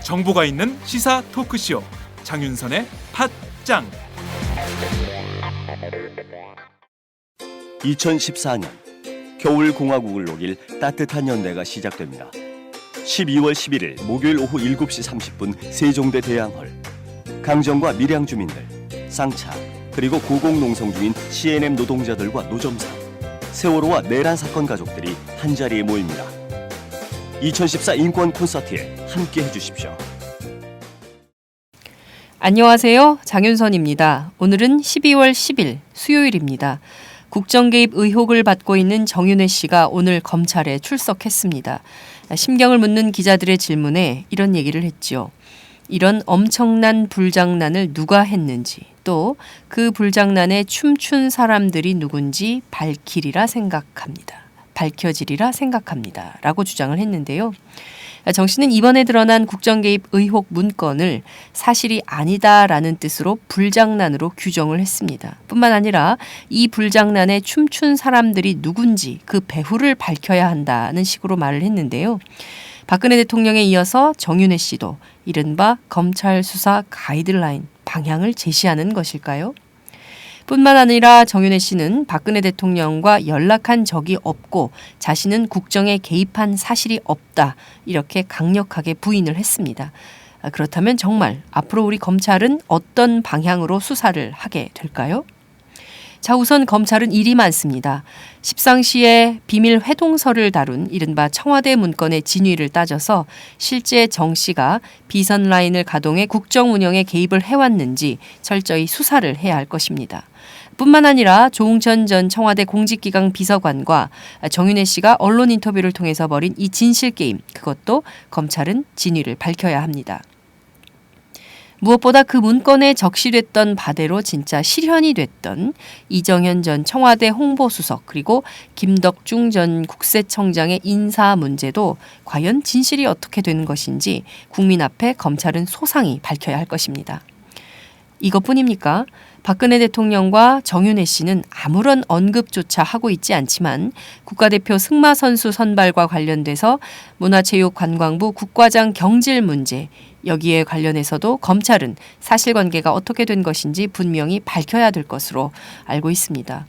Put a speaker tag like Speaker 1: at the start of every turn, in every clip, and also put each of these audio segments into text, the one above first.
Speaker 1: 정보가 있는 시사 토크쇼 장윤선의 팟짱.
Speaker 2: 2014년 겨울 공화국을 녹일 따뜻한 연대가 시작됩니다. 12월 11일 목요일 오후 7시 30분 세종대 대양홀. 강정과 밀양 주민들, 쌍차, 그리고 고공농성 중인 CNM 노동자들과 노점상, 세월호와 내란 사건 가족들이 한자리에 모입니다. 2014 인권 콘서트에 함께 해주십시오.
Speaker 3: 안녕하세요. 장윤선입니다. 오늘은 12월 10일 수요일입니다. 국정 개입 의혹을 받고 있는 정윤회 씨가 오늘 검찰에 출석했습니다. 심경을 묻는 기자들의 질문에 이런 얘기를 했죠. 이런 엄청난 불장난을 누가 했는지, 또 그 불장난에 춤춘 사람들이 누군지 밝히리라 생각합니다. 밝혀지리라 생각합니다. 라고 주장을 했는데요. 정 씨는 이번에 드러난 국정 개입 의혹 문건을 사실이 아니다라는 뜻으로 불장난으로 규정을 했습니다. 뿐만 아니라 이 불장난에 춤춘 사람들이 누군지 그 배후를 밝혀야 한다는 식으로 말을 했는데요. 박근혜 대통령에 이어서 정윤회 씨도 이른바 검찰 수사 가이드라인 방향을 제시하는 것일까요? 뿐만 아니라 정윤회 씨는 박근혜 대통령과 연락한 적이 없고 자신은 국정에 개입한 사실이 없다, 이렇게 강력하게 부인을 했습니다. 그렇다면 정말 앞으로 우리 검찰은 어떤 방향으로 수사를 하게 될까요? 자, 우선 검찰은 일이 많습니다. 십상시에 비밀 회동서를 다룬 이른바 청와대 문건의 진위를 따져서 실제 정 씨가 비선 라인을 가동해 국정 운영에 개입을 해왔는지 철저히 수사를 해야 할 것입니다. 뿐만 아니라 조응천 전 청와대 공직기강 비서관과 정윤회 씨가 언론 인터뷰를 통해서 벌인 이 진실 게임, 그것도 검찰은 진위를 밝혀야 합니다. 무엇보다 그 문건에 적시됐던 바대로 진짜 실현이 됐던 이정현 전 청와대 홍보수석, 그리고 김덕중 전 국세청장의 인사 문제도 과연 진실이 어떻게 되는 것인지 국민 앞에 검찰은 소상히 밝혀야 할 것입니다. 이것뿐입니까? 박근혜 대통령과 정윤회 씨는 아무런 언급조차 하고 있지 않지만 국가대표 승마 선수 선발과 관련돼서 문화체육관광부 국과장 경질 문제, 여기에 관련해서도 검찰은 사실관계가 어떻게 된 것인지 분명히 밝혀야 될 것으로 알고 있습니다.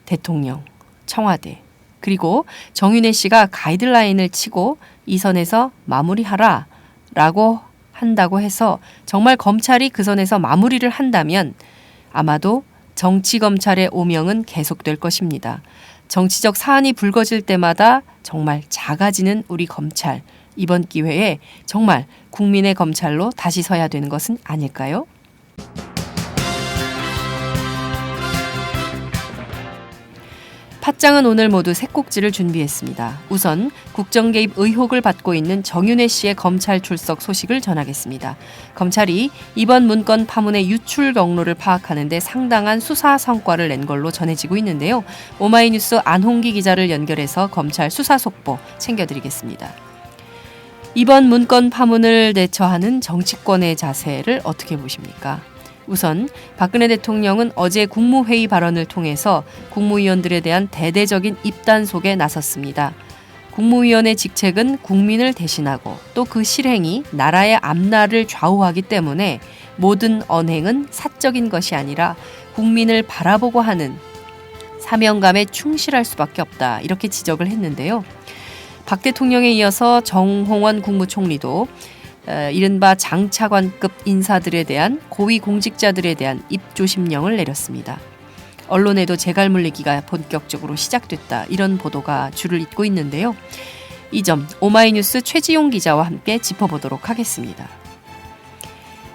Speaker 3: 대통령, 청와대, 그리고 정윤회 씨가 가이드라인을 치고 이 선에서 마무리하라 라고 한다고 해서 정말 검찰이 그 선에서 마무리를 한다면 아마도 정치검찰의 오명은 계속될 것입니다. 정치적 사안이 불거질 때마다 정말 작아지는 우리 검찰, 이번 기회에 정말 국민의 검찰로 다시 서야 되는 것은 아닐까요? 팟짱은 오늘 모두 세 꼭지를 준비했습니다. 우선 국정 개입 의혹을 받고 있는 정윤회 씨의 검찰 출석 소식을 전하겠습니다. 검찰이 이번 문건 파문의 유출 경로를 파악하는 데 상당한 수사 성과를 낸 걸로 전해지고 있는데요. 오마이뉴스 안홍기 기자를 연결해서 검찰 수사 속보 챙겨드리겠습니다. 이번 문건 파문을 대처하는 정치권의 자세를 어떻게 보십니까? 우선 박근혜 대통령은 어제 국무회의 발언을 통해서 국무위원들에 대한 대대적인 입단속에 나섰습니다. 국무위원의 직책은 국민을 대신하고 또 그 실행이 나라의 앞날을 좌우하기 때문에 모든 언행은 사적인 것이 아니라 국민을 바라보고 하는 사명감에 충실할 수밖에 없다, 이렇게 지적을 했는데요. 박 대통령에 이어서 정홍원 국무총리도 이른바 장차관급 인사들에 대한 고위공직자들에 대한 입조심령을 내렸습니다. 언론에도 재갈 물리기가 본격적으로 시작됐다, 이런 보도가 줄을 잇고 있는데요. 이 점 오마이뉴스 최지용 기자와 함께 짚어보도록 하겠습니다.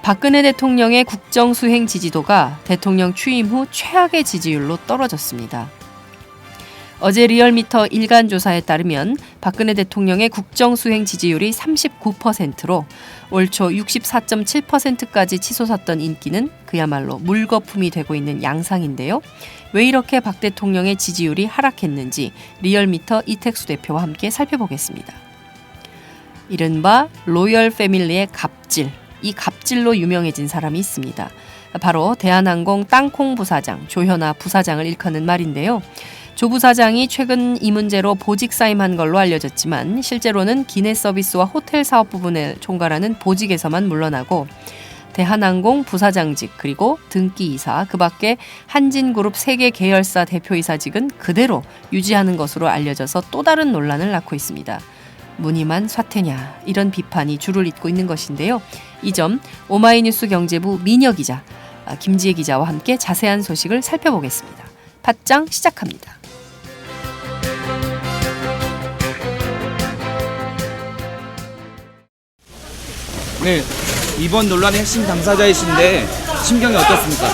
Speaker 3: 박근혜 대통령의 국정수행 지지도가 대통령 취임 후 최악의 지지율로 떨어졌습니다. 어제 리얼미터 일간조사에 따르면 박근혜 대통령의 국정수행 지지율이 39%로 올 초 64.7%까지 치솟았던 인기는 그야말로 물거품이 되고 있는 양상인데요. 왜 이렇게 박 대통령의 지지율이 하락했는지 리얼미터 이택수 대표와 함께 살펴보겠습니다. 이른바 로열 패밀리의 갑질, 이 갑질로 유명해진 사람이 있습니다. 바로 대한항공 땅콩 부사장 조현아 부사장을 일컫는 말인데요. 조 부사장이 최근 이 문제로 보직 사임한 걸로 알려졌지만 실제로는 기내 서비스와 호텔 사업 부분을 총괄하는 보직에서만 물러나고 대한항공 부사장직 그리고 등기이사 그 밖에 한진그룹 세계 계열사 대표이사직은 그대로 유지하는 것으로 알려져서 또 다른 논란을 낳고 있습니다. 무늬만 사퇴냐 이런 비판이 줄을 잇고 있는 것인데요. 이 점 오마이뉴스 경제부 민여 기자, 김지혜 기자와 함께 자세한 소식을 살펴보겠습니다. 팟짱 시작합니다.
Speaker 4: 네, 이번 논란의 핵심 당사자이신데 심경이 어떻습니까?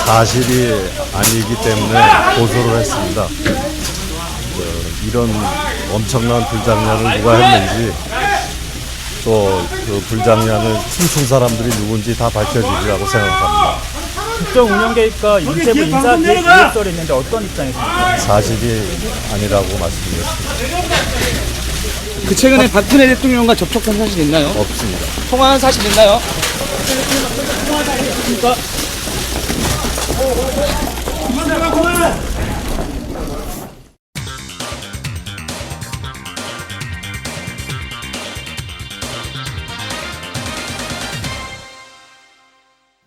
Speaker 5: 사실이 아니기 때문에 고소를 했습니다. 이런 엄청난 불장난을 누가 했는지 또 그 불장난을 춤춘 사람들이 누군지 다 밝혀지리라고 생각합니다.
Speaker 6: 국정 운영 개입과 인쇄부 인사 개입 의혹설이 있는데 어떤 입장이십니까?
Speaker 5: 사실이 아니라고 말씀드렸습니다.
Speaker 4: 그 최근에 박근혜 대통령과 접촉한 사실 있나요?
Speaker 5: 없습니다.
Speaker 4: 통화한 사실 있나요?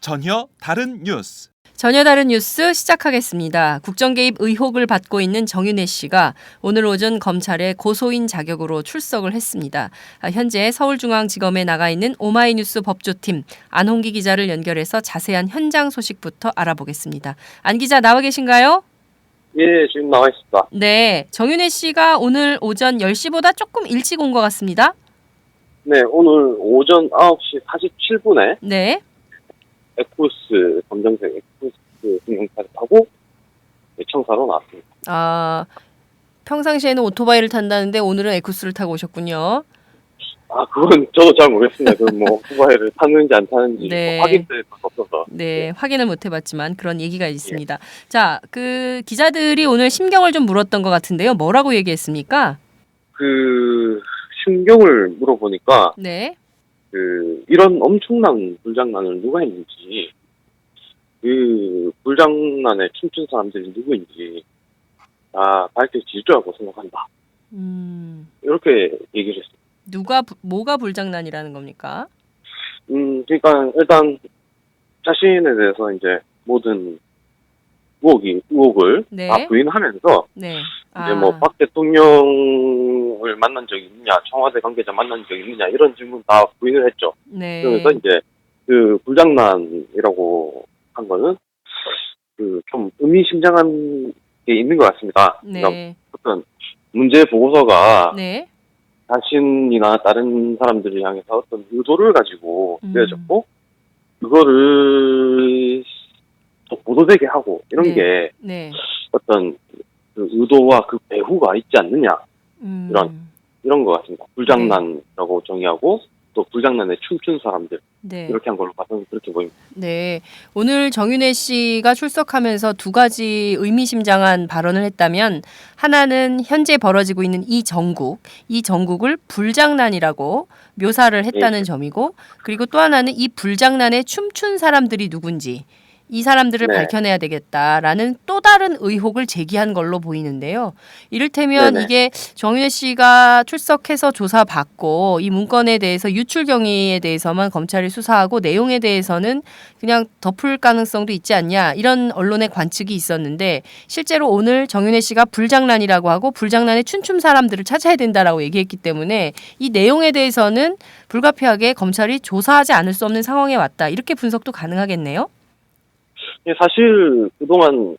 Speaker 1: 전혀 다른 뉴스.
Speaker 3: 전혀 다른 뉴스 시작하겠습니다. 국정 개입 의혹을 받고 있는 정윤회 씨가 오늘 오전 검찰에 고소인 자격으로 출석을 했습니다. 현재 서울중앙지검에 나가 있는 오마이뉴스 법조팀 안홍기 기자를 연결해서 자세한 현장 소식부터 알아보겠습니다. 안 기자 나와 계신가요?
Speaker 7: 예, 지금 나와 있습니다.
Speaker 3: 네, 정윤회 씨가 오늘 오전 10시보다 조금 일찍 온 것 같습니다.
Speaker 7: 네, 오늘 오전 9시 47분에
Speaker 3: 네.
Speaker 7: 에쿠스 검정색 에쿠스 승용차를 타고 청사로 나왔습니다.
Speaker 3: 평상시에는 오토바이를 탄다는데 오늘은 에쿠스를 타고 오셨군요.
Speaker 7: 그건 저도 잘 모르겠습니다. 그 오토바이를 타는지 안 타는지
Speaker 3: 네.
Speaker 7: 확인될 수 없어서.
Speaker 3: 네, 확인을 못 해봤지만 그런 얘기가 있습니다. 자, 그 기자들이 오늘 심경을 좀 물었던 것 같은데요. 뭐라고 얘기했습니까?
Speaker 7: 그 심경을 물어보니까
Speaker 3: 네.
Speaker 7: 이런 엄청난 불장난을 누가 했는지, 그 불장난에 춤춘 사람들이 누구인지 다 밝혀지리라고 생각한다. 이렇게 얘기를 했습니다.
Speaker 3: 뭐가 불장난이라는 겁니까?
Speaker 7: 그러니까 일단 자신에 대해서 이제 모든 의혹을
Speaker 3: 네.
Speaker 7: 다 부인하면서
Speaker 3: 네.
Speaker 7: 이제 박 대통령을 만난 적이 있느냐, 청와대 관계자 만난 적이 있느냐 이런 질문 다 부인을 했죠.
Speaker 3: 네.
Speaker 7: 그러면서 이제 그 불장난이라고 한 거는 좀 의미심장한 게 있는 것 같습니다.
Speaker 3: 네.
Speaker 7: 그러니까 어떤 문제 보고서가
Speaker 3: 네.
Speaker 7: 자신이나 다른 사람들을 향해서 어떤 의도를 가지고 쓰여졌고 그거를 또 보도되게 하고 이런
Speaker 3: 네.
Speaker 7: 게
Speaker 3: 네.
Speaker 7: 어떤 그 의도와 그 배후가 있지 않느냐 이런 것 같습니다. 불장난이라고 정의하고 또 불장난에 춤춘 사람들
Speaker 3: 네.
Speaker 7: 이렇게 한 걸로 봐서는 그렇게 보입니다.
Speaker 3: 네. 오늘 정윤회 씨가 출석하면서 두 가지 의미심장한 발언을 했다면 하나는 현재 벌어지고 있는 이 정국을 불장난이라고 묘사를 했다는 점이고 그리고 또 하나는 이 불장난에 춤춘 사람들이 누군지 이 사람들을
Speaker 7: 네.
Speaker 3: 밝혀내야 되겠다라는 또 다른 의혹을 제기한 걸로 보이는데요. 이를테면
Speaker 7: 네네.
Speaker 3: 이게 정윤회 씨가 출석해서 조사받고 이 문건에 대해서 유출 경위에 대해서만 검찰이 수사하고 내용에 대해서는 그냥 덮을 가능성도 있지 않냐 이런 언론의 관측이 있었는데 실제로 오늘 정윤회 씨가 불장난이라고 하고 불장난에 춤춘 사람들을 찾아야 된다라고 얘기했기 때문에 이 내용에 대해서는 불가피하게 검찰이 조사하지 않을 수 없는 상황에 왔다. 이렇게 분석도 가능하겠네요.
Speaker 7: 사실 그동안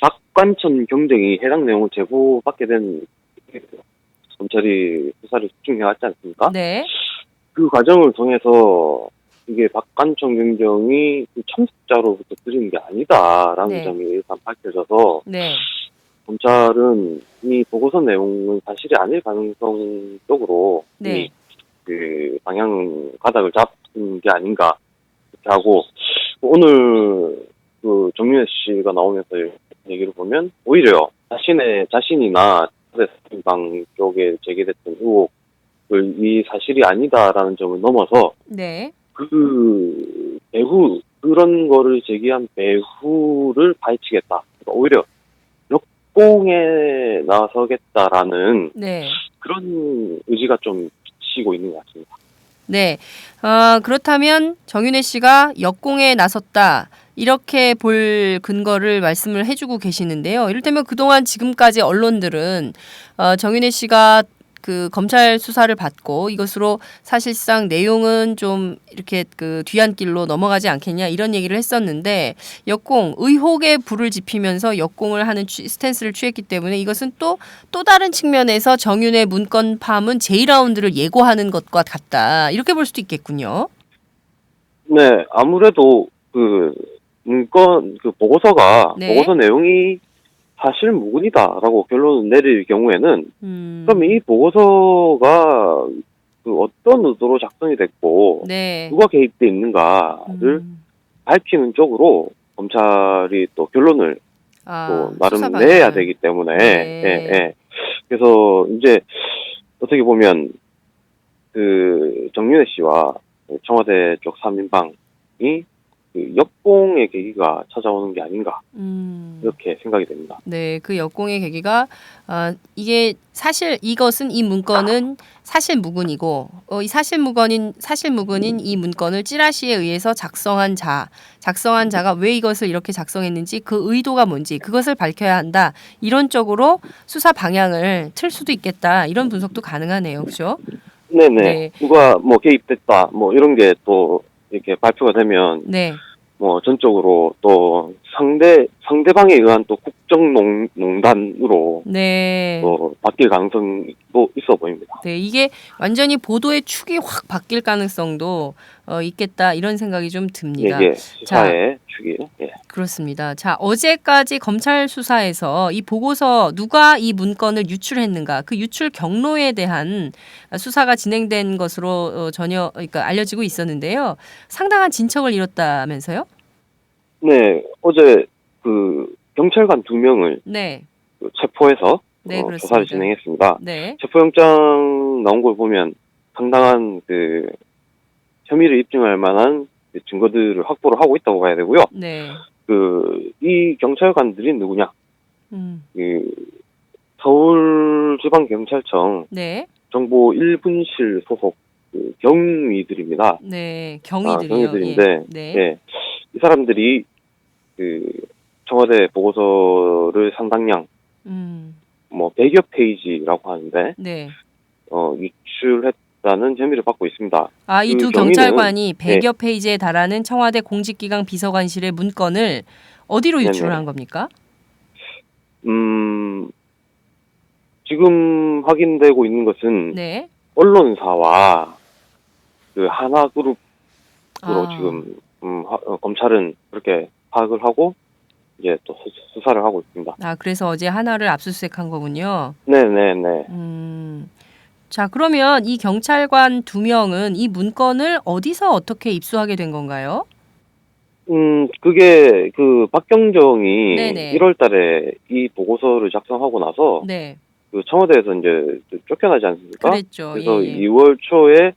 Speaker 7: 박관천 경정이 해당 내용을 제보받게 된 검찰이 수사를 집중해왔지 않습니까?
Speaker 3: 네.
Speaker 7: 그 과정을 통해서 이게 박관천 경정이 그 참석자로부터 들은 게 아니다라는
Speaker 3: 네.
Speaker 7: 점이 일단 밝혀져서
Speaker 3: 네.
Speaker 7: 검찰은 이 보고서 내용은 사실이 아닐 가능성 쪽으로
Speaker 3: 네.
Speaker 7: 이미 그 방향 가닥을 잡은 게 아닌가 이렇게 하고 오늘 그 정윤회 씨가 나오면서 얘기를 보면 오히려 자신이나 사민방 쪽에 제기됐던 의혹을 이 사실이 아니다라는 점을 넘어서
Speaker 3: 네.
Speaker 7: 그 배후 그런 거를 제기한 배후를 파헤치겠다. 그러니까 오히려 역공에 나서겠다라는
Speaker 3: 네.
Speaker 7: 그런 의지가 좀 비치고 있는 것 같습니다.
Speaker 3: 네. 그렇다면 정윤혜 씨가 역공에 나섰다. 이렇게 볼 근거를 말씀을 해주고 계시는데요. 이를테면 그동안 지금까지 언론들은 정윤혜 씨가 그 검찰 수사를 받고 이것으로 사실상 내용은 좀 이렇게 그 뒤안길로 넘어가지 않겠냐 이런 얘기를 했었는데 역공, 의혹에 불을 지피면서 역공을 하는 스탠스를 취했기 때문에 이것은 또 다른 측면에서 정윤의 문건 파문 제2라운드를 예고하는 것과 같다. 이렇게 볼 수도 있겠군요.
Speaker 7: 네, 아무래도 그 문건 그 보고서가
Speaker 3: 네.
Speaker 7: 보고서 내용이 사실 무근이다라고 결론을 내릴 경우에는 그럼 이 보고서가 그 어떤 의도로 작성이 됐고
Speaker 3: 네.
Speaker 7: 누가 개입돼 있는가를 밝히는 쪽으로 검찰이 또 결론을 또 나름
Speaker 3: 수사
Speaker 7: 내야
Speaker 3: 방향을.
Speaker 7: 되기 때문에
Speaker 3: 네.
Speaker 7: 예. 그래서 이제 어떻게 보면 그 정윤혜 씨와 청와대 쪽 3인방이 그 역공의 계기가 찾아오는 게 아닌가 이렇게 생각이 됩니다.
Speaker 3: 네, 그 역공의 계기가 이게 사실 이것은 이 문건은 사실 무근이고 이 사실 무근인 이 문건을 찌라시에 의해서 작성한 자가 왜 이것을 이렇게 작성했는지 그 의도가 뭔지 그것을 밝혀야 한다. 이런 쪽으로 수사 방향을 틀 수도 있겠다. 이런 분석도 가능하네요. 그렇죠?
Speaker 7: 네네.
Speaker 3: 네.
Speaker 7: 누가 뭐 개입됐다 뭐 이런 게 또 이렇게 발표가 되면
Speaker 3: 네.
Speaker 7: 뭐 전적으로 또 상대방에 의한 또 국정농단으로
Speaker 3: 네.
Speaker 7: 또 바뀔 가능성도 있어 보입니다.
Speaker 3: 네, 이게 완전히 보도의 축이 확 바뀔 가능성도 있겠다 이런 생각이 좀 듭니다.
Speaker 7: 예, 수사의 축이. 예.
Speaker 3: 그렇습니다. 자, 어제까지 검찰 수사에서 이 보고서 누가 이 문건을 유출했는가 그 유출 경로에 대한 수사가 진행된 것으로 그러니까 알려지고 있었는데요. 상당한 진척을 이뤘다면서요?
Speaker 7: 네, 어제 그 경찰관 2명을
Speaker 3: 네.
Speaker 7: 체포해서
Speaker 3: 네, 그렇습니다.
Speaker 7: 조사를 진행했습니다.
Speaker 3: 네.
Speaker 7: 체포영장 나온 걸 보면 상당한 그 혐의를 입증할 만한 증거들을 확보를 하고 있다고 봐야 되고요.
Speaker 3: 네.
Speaker 7: 이 경찰관들이 누구냐? 그 서울지방경찰청
Speaker 3: 네.
Speaker 7: 정보 1분실 소속 그 경위들입니다.
Speaker 3: 네. 경위들이요.
Speaker 7: 경위들인데,
Speaker 3: 예. 네.
Speaker 7: 예, 이 사람들이 그 청와대 보고서를 상당량 뭐 100여 페이지라고 하는데
Speaker 3: 네.
Speaker 7: 유출했다는 혐의를 받고 있습니다.
Speaker 3: 이
Speaker 7: 그
Speaker 3: 두
Speaker 7: 경위는,
Speaker 3: 경찰관이 100여
Speaker 7: 네.
Speaker 3: 페이지에 달하는 청와대 공직기강 비서관실의 문건을 어디로 유출을
Speaker 7: 네네.
Speaker 3: 한 겁니까?
Speaker 7: 지금 확인되고 있는 것은
Speaker 3: 네.
Speaker 7: 언론사와 그 하나그룹으로
Speaker 3: 아.
Speaker 7: 지금 검찰은 그렇게 파악을 하고 이제 또 수사를 하고 있습니다.
Speaker 3: 그래서 어제 하나를 압수수색한 거군요.
Speaker 7: 네네네.
Speaker 3: 자, 그러면 이 경찰관 2명은 이 문건을 어디서 어떻게 입수하게 된 건가요?
Speaker 7: 그게 그 박경정이
Speaker 3: 네네.
Speaker 7: 1월 달에 이 보고서를 작성하고 나서
Speaker 3: 네.
Speaker 7: 그 청와대에서 이제 쫓겨나지 않습니까?
Speaker 3: 그랬죠.
Speaker 7: 그래서
Speaker 3: 예.
Speaker 7: 2월 초에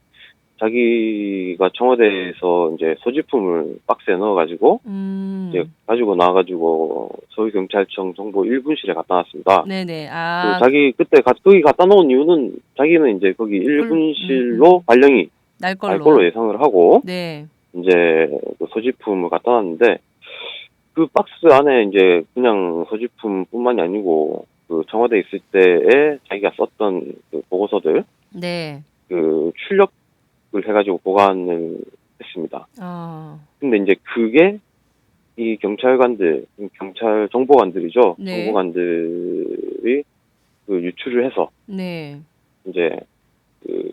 Speaker 7: 자기가 청와대에서 이제 소지품을 박스에 넣어가지고 이제 가지고 나와가지고 서울경찰청 정보 1분실에 갖다 놨습니다.
Speaker 3: 네네.
Speaker 7: 자기 그때 거기 갖다 놓은 이유는 자기는 이제 거기 1분실로 발령이
Speaker 3: 날
Speaker 7: 날
Speaker 3: 걸로.
Speaker 7: 걸로 예상을 하고
Speaker 3: 네.
Speaker 7: 이제 그 소지품을 갖다 놨는데 그 박스 안에 이제 그냥 소지품뿐만이 아니고 그 청와대에 있을 때에 자기가 썼던 그 보고서들
Speaker 3: 네.
Speaker 7: 그 출력을 해가지고 보관을 했습니다. 근데 이제 그게 이 경찰관들, 경찰 정보관들이죠.
Speaker 3: 네.
Speaker 7: 정보관들이 그 유출을 해서
Speaker 3: 네.
Speaker 7: 이제 그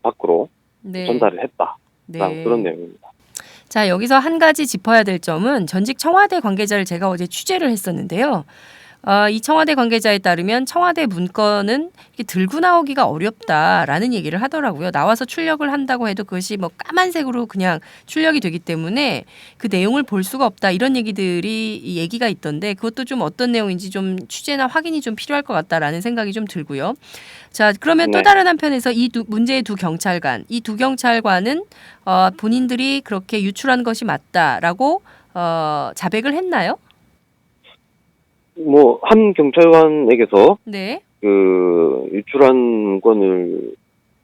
Speaker 7: 밖으로
Speaker 3: 네.
Speaker 7: 전달을 했다.
Speaker 3: 네.
Speaker 7: 그런 내용입니다.
Speaker 3: 자, 여기서 한 가지 짚어야 될 점은 전직 청와대 관계자를 제가 어제 취재를 했었는데요. 이 청와대 관계자에 따르면 청와대 문건은 이렇게 들고 나오기가 어렵다라는 얘기를 하더라고요. 나와서 출력을 한다고 해도 그것이 뭐 까만색으로 그냥 출력이 되기 때문에 그 내용을 볼 수가 없다 이런 얘기가 있던데 그것도 좀 어떤 내용인지 좀 취재나 확인이 좀 필요할 것 같다라는 생각이 좀 들고요. 자, 그러면 또
Speaker 7: 네.
Speaker 3: 다른 한편에서 문제의 두 경찰관, 이 두 경찰관은 본인들이 그렇게 유출한 것이 맞다라고 자백을 했나요?
Speaker 7: 뭐 한 경찰관에게서
Speaker 3: 네.
Speaker 7: 그 유출한 문건을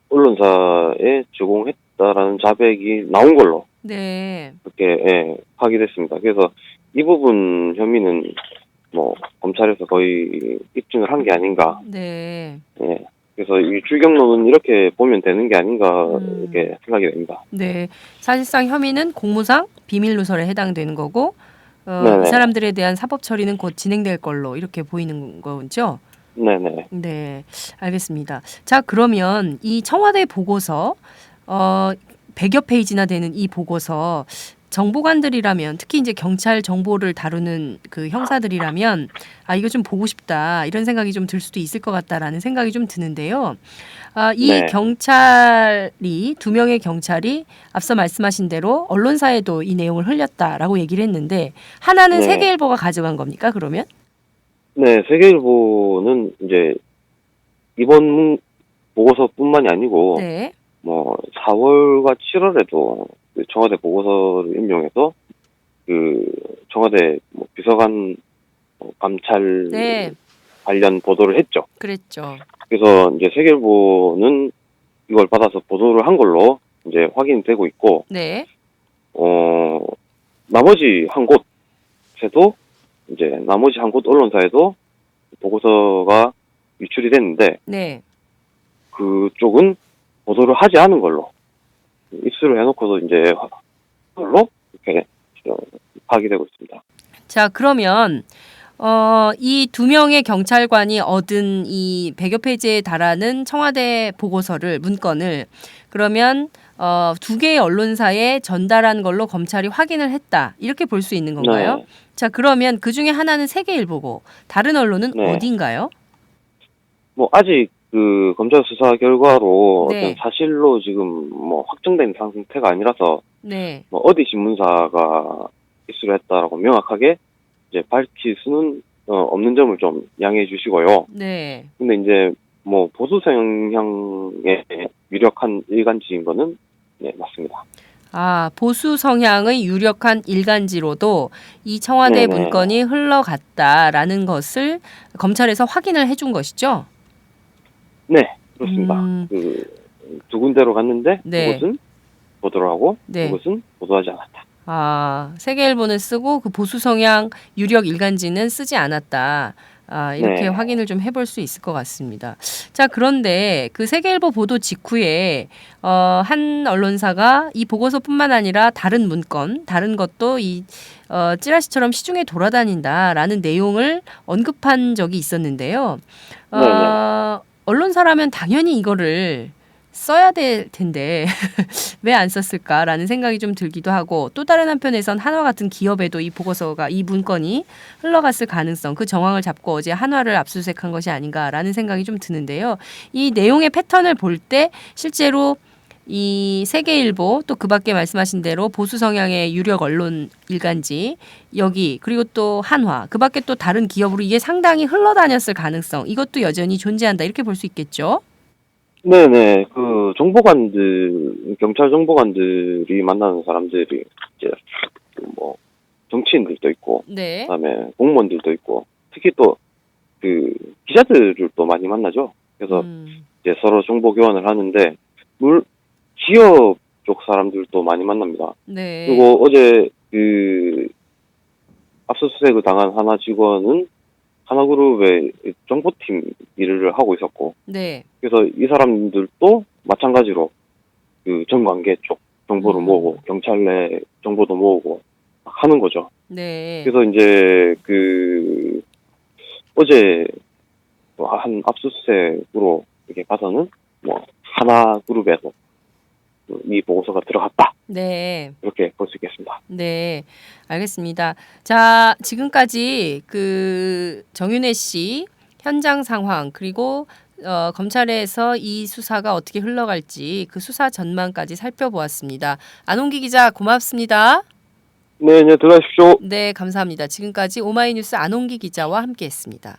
Speaker 7: 언론사에 제공했다라는 자백이 나온 걸로
Speaker 3: 네.
Speaker 7: 그렇게 확인됐습니다. 그래서 이 부분 혐의는 뭐 검찰에서 거의 입증을 한 게 아닌가.
Speaker 3: 네.
Speaker 7: 예. 그래서 유출 경로는 이렇게 보면 되는 게 아닌가 이렇게 생각이 됩니다.
Speaker 3: 네. 사실상 혐의는 공무상 비밀 누설에 해당되는 거고
Speaker 7: 네네.
Speaker 3: 이 사람들에 대한 사법 처리는 곧 진행될 걸로 이렇게 보이는 거죠.
Speaker 7: 네네.
Speaker 3: 네. 알겠습니다. 자, 그러면 이 청와대 보고서 100여 페이지나 되는 이 보고서 정보관들이라면 특히 이제 경찰 정보를 다루는 그 형사들이라면 이거 좀 보고 싶다 이런 생각이 좀 들 수도 있을 것 같다라는 생각이 좀 드는데요. 이
Speaker 7: 네.
Speaker 3: 경찰이 2명의 경찰이 앞서 말씀하신 대로 언론사에도 이 내용을 흘렸다라고 얘기를 했는데 하나는
Speaker 7: 네.
Speaker 3: 세계일보가 가져간 겁니까 그러면?
Speaker 7: 네, 세계일보는 이제 이번 보고서뿐만이 아니고
Speaker 3: 네.
Speaker 7: 뭐 4월과 7월에도 그 청와대 보고서를 인용해서 그 청와대 뭐 비서관 감찰
Speaker 3: 네.
Speaker 7: 관련 보도를 했죠.
Speaker 3: 그랬죠.
Speaker 7: 그래서 이제 세계일보는 이걸 받아서 보도를 한 걸로 이제 확인되고 있고,
Speaker 3: 네.
Speaker 7: 나머지 한 곳에도 이제 나머지 한 곳 언론사에도 보고서가 유출이 됐는데
Speaker 3: 네.
Speaker 7: 그쪽은 보도를 하지 않은 걸로 입수를 해놓고도 이제 걸로 이렇게 파악이 되고 있습니다.
Speaker 3: 자, 그러면 이 2명의 경찰관이 얻은 이 100여 페이지에 달하는 청와대 보고서를 문건을 그러면 2개의 언론사에 전달한 걸로 검찰이 확인을 했다. 이렇게 볼 수 있는 건가요?
Speaker 7: 네.
Speaker 3: 자, 그러면 그중에 하나는 세계일보고 다른 언론은
Speaker 7: 네.
Speaker 3: 어딘가요?
Speaker 7: 뭐 아직 그 검찰 수사 결과로
Speaker 3: 네.
Speaker 7: 어떤 사실로 지금 뭐 확정된 상태가 아니라서
Speaker 3: 네.
Speaker 7: 뭐 어디 신문사가 입수를 했다라고 명확하게 이제 밝힐 수는 없는 점을 좀 양해해 주시고요.
Speaker 3: 네.
Speaker 7: 근데 이제 뭐 보수 성향의 유력한 일간지인 거는 네, 맞습니다.
Speaker 3: 보수 성향의 유력한 일간지로도 이 청와대
Speaker 7: 네네.
Speaker 3: 문건이 흘러갔다라는 것을 검찰에서 확인을 해준 것이죠?
Speaker 7: 네, 그렇습니다. 그 두 군데로 갔는데
Speaker 3: 네.
Speaker 7: 그곳은 보도를 하고
Speaker 3: 네.
Speaker 7: 그곳은 보도하지 않았다.
Speaker 3: 세계일보는 쓰고 그 보수 성향 유력 일간지는 쓰지 않았다. 이렇게
Speaker 7: 네.
Speaker 3: 확인을 좀 해볼 수 있을 것 같습니다. 자, 그런데 그 세계일보 보도 직후에 한 언론사가 이 보고서뿐만 아니라 다른 문건, 다른 것도 이 찌라시처럼 시중에 돌아다닌다라는 내용을 언급한 적이 있었는데요. 언론사라면 당연히 이거를 써야 될 텐데 왜 안 썼을까라는 생각이 좀 들기도 하고 또 다른 한편에선 한화 같은 기업에도 이 보고서가 이 문건이 흘러갔을 가능성 그 정황을 잡고 어제 한화를 압수수색한 것이 아닌가라는 생각이 좀 드는데요. 이 내용의 패턴을 볼 때 실제로 이 세계일보 또 그밖에 말씀하신 대로 보수 성향의 유력 언론 일간지 여기 그리고 또 한화 그밖에 또 다른 기업으로 이게 상당히 흘러다녔을 가능성 이것도 여전히 존재한다 이렇게 볼 수 있겠죠.
Speaker 7: 네네, 그 경찰 정보관들이 만나는 사람들이 이제 뭐 정치인들도 있고,
Speaker 3: 네.
Speaker 7: 그다음에 공무원들도 있고, 특히 또 그 기자들을 또 많이 만나죠. 그래서 이제 서로 정보 교환을 하는데 기업 쪽 사람들도 많이 만납니다.
Speaker 3: 네.
Speaker 7: 그리고 어제 그 압수수색을 당한 하나 직원은 하나그룹의 정보팀 일을 하고 있었고,
Speaker 3: 네.
Speaker 7: 그래서 이 사람들도 마찬가지로 그 정관계 쪽 정보를 모으고 경찰 내 정보도 모으고 하는 거죠.
Speaker 3: 네.
Speaker 7: 그래서 이제 그 어제 한 압수수색으로 이렇게 가서는 뭐 하나그룹에서 이 보고서가 들어갔다.
Speaker 3: 네.
Speaker 7: 이렇게 볼 수 있겠습니다.
Speaker 3: 네, 알겠습니다. 자, 지금까지 그 정윤회 씨 현장 상황 그리고 검찰에서 이 수사가 어떻게 흘러갈지 그 수사 전망까지 살펴보았습니다. 안홍기 기자 고맙습니다.
Speaker 7: 네, 들어가십시오.
Speaker 3: 네, 감사합니다. 지금까지 오마이뉴스 안홍기 기자와 함께했습니다.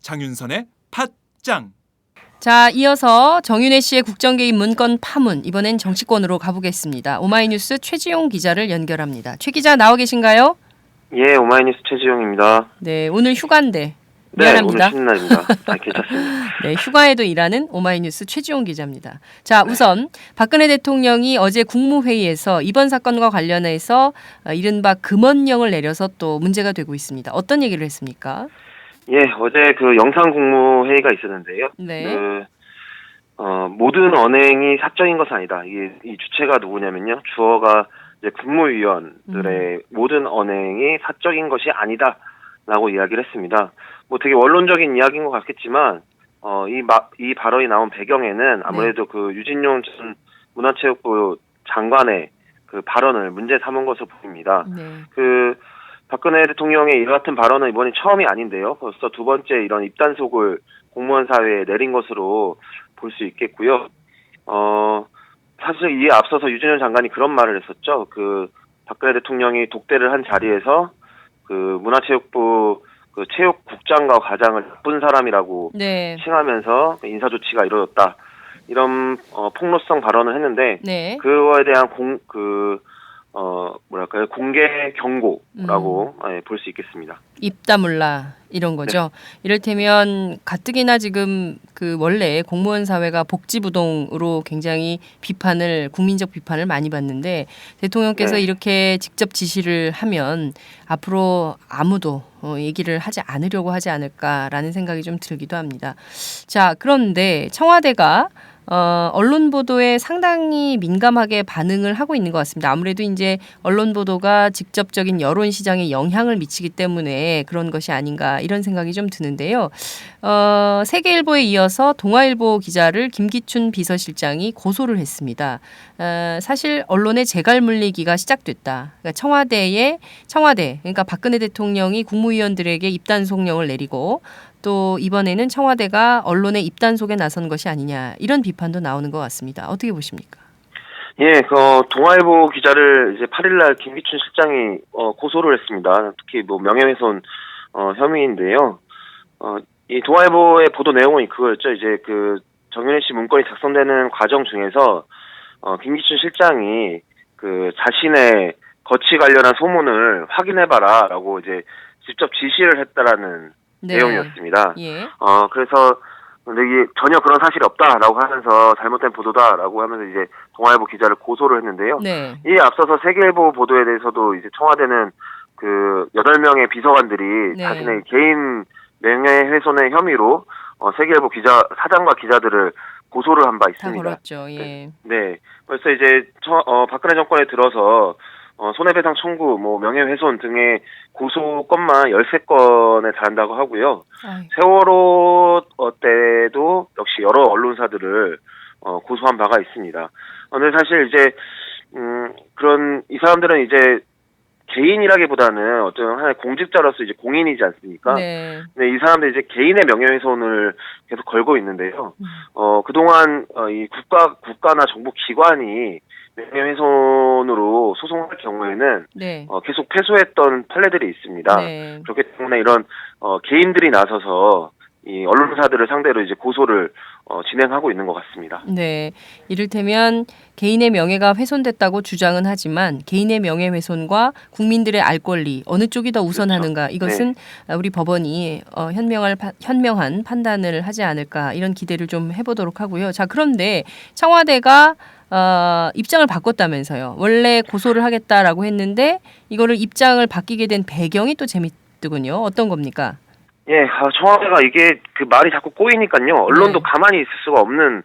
Speaker 1: 장윤선의 팟짱.
Speaker 3: 자, 이어서 정윤회 씨의 국정개입 문건 파문, 이번엔 정치권으로 가보겠습니다. 오마이뉴스 최지용 기자를 연결합니다. 최 기자 나와 계신가요?
Speaker 8: 예, 오마이뉴스 최지용입니다.
Speaker 3: 네, 오늘 휴가인데
Speaker 8: 네,
Speaker 3: 미안합니다.
Speaker 8: 오늘 쉬는 날입니다. 괜찮습니다.
Speaker 3: 네, 휴가에도 일하는 오마이뉴스 최지용 기자입니다. 자, 우선 박근혜 대통령이 어제 국무회의에서 이번 사건과 관련해서 이른바 금원령을 내려서 또 문제가 되고 있습니다. 어떤 얘기를 했습니까?
Speaker 8: 예, 어제 그 영상 국무회의가 있었는데요.
Speaker 3: 네.
Speaker 8: 모든 언행이 사적인 것은 아니다. 이 주체가 누구냐면요. 주어가 이제 국무위원들의 모든 언행이 사적인 것이 아니다라고 이야기를 했습니다. 뭐 되게 원론적인 이야기인 것 같겠지만, 이 발언이 나온 배경에는 아무래도 그 유진용 전 문화체육부 장관의 그 발언을 문제 삼은 것으로 보입니다.
Speaker 3: 네.
Speaker 8: 박근혜 대통령의 이와 같은 발언은 이번이 처음이 아닌데요. 벌써 두 번째 이런 입단속을 공무원 사회에 내린 것으로 볼 수 있겠고요. 사실 이에 앞서서 유진현 장관이 그런 말을 했었죠. 박근혜 대통령이 독대를 한 자리에서 문화체육부 체육국장과 과장을 나쁜 사람이라고
Speaker 3: 네.
Speaker 8: 칭하면서 인사 조치가 이루어졌다. 이런 폭로성 발언을 했는데
Speaker 3: 네.
Speaker 8: 그거에 대한 공개 경고라고 볼 수 있겠습니다.
Speaker 3: 입 다물라 이런 거죠. 네. 이를테면 가뜩이나 지금 원래 공무원 사회가 복지부동으로 굉장히 국민적 비판을 많이 받는데 대통령께서 이렇게 직접 지시를 하면 앞으로 아무도 얘기를 하지 않으려고 하지 않을까라는 생각이 좀 들기도 합니다. 자, 그런데 청와대가 언론 보도에 상당히 민감하게 반응을 하고 있는 것 같습니다. 아무래도 이제 언론 보도가 직접적인 여론 시장에 영향을 미치기 때문에 그런 것이 아닌가 이런 생각이 좀 드는데요. 세계일보에 이어서 동아일보 기자를 김기춘 비서실장이 고소를 했습니다. 사실 언론의 재갈 물리기가 시작됐다. 그러니까 청와대, 그러니까 박근혜 대통령이 국무위원들에게 입단속령을 내리고 또 이번에는 청와대가 언론의 입단속에 나선 것이 아니냐 이런 비판도 나오는 것 같습니다. 어떻게 보십니까?
Speaker 8: 예, 동아일보 기자를 이제 8일날 김기춘 실장이 고소를 했습니다. 특히 명예훼손 혐의인데요. 이 동아일보의 보도 내용은 그거였죠. 이제 정윤회 씨 문건이 작성되는 과정 중에서 김기춘 실장이 자신의 거치 관련한 소문을 확인해봐라라고 이제 직접 지시를 했다라는 내용이었습니다.
Speaker 3: 예.
Speaker 8: 그래서 이게 전혀 그런 사실이 없다라고 하면서 잘못된 보도다라고 하면서 이제 동아일보 기자를 고소를 했는데요.
Speaker 3: 네.
Speaker 8: 이에 앞서서 세계일보 보도에 대해서도 이제 청와대는 8명의 비서관들이 자신의 개인 명예훼손의 혐의로 세계일보 사장과 기자들을 고소를 한 바 있습니다.
Speaker 3: 다 걸었죠. 예.
Speaker 8: 네. 벌써 이제 박근혜 정권에 들어서 손해배상 청구, 명예훼손 등의 고소 건만 13건에 달한다고 하고요. 세월호 때도 역시 여러 언론사들을 고소한 바가 있습니다. 근데 사실 이제 이 사람들은 이제 개인이라기보다는 어떤 하나의 공직자로서 이제 공인이지 않습니까?
Speaker 3: 네.
Speaker 8: 네, 이 사람들 이제 개인의 명예훼손을 계속 걸고 있는데요. 그동안 이 국가나 정부 기관이 명예훼손으로 소송할 경우에는 계속 패소했던 판례들이 있습니다.
Speaker 3: 네.
Speaker 8: 그렇기 때문에 이런 개인들이 나서서 이 언론사들을 상대로 이제 고소를 진행하고 있는 것 같습니다.
Speaker 3: 네, 이를테면 개인의 명예가 훼손됐다고 주장은 하지만 개인의 명예훼손과 국민들의 알 권리 어느 쪽이 더 우선하는가 이것은 우리 법원이 현명한 판단을 하지 않을까 이런 기대를 좀 해보도록 하고요. 자, 그런데 청와대가 입장을 바꿨다면서요. 원래 고소를 하겠다라고 했는데 이거를 입장을 바뀌게 된 배경이 또 재밌더군요. 어떤 겁니까?
Speaker 8: 예, 청와대가 이게 그 말이 자꾸 꼬이니까요. 언론도 가만히 있을 수가 없는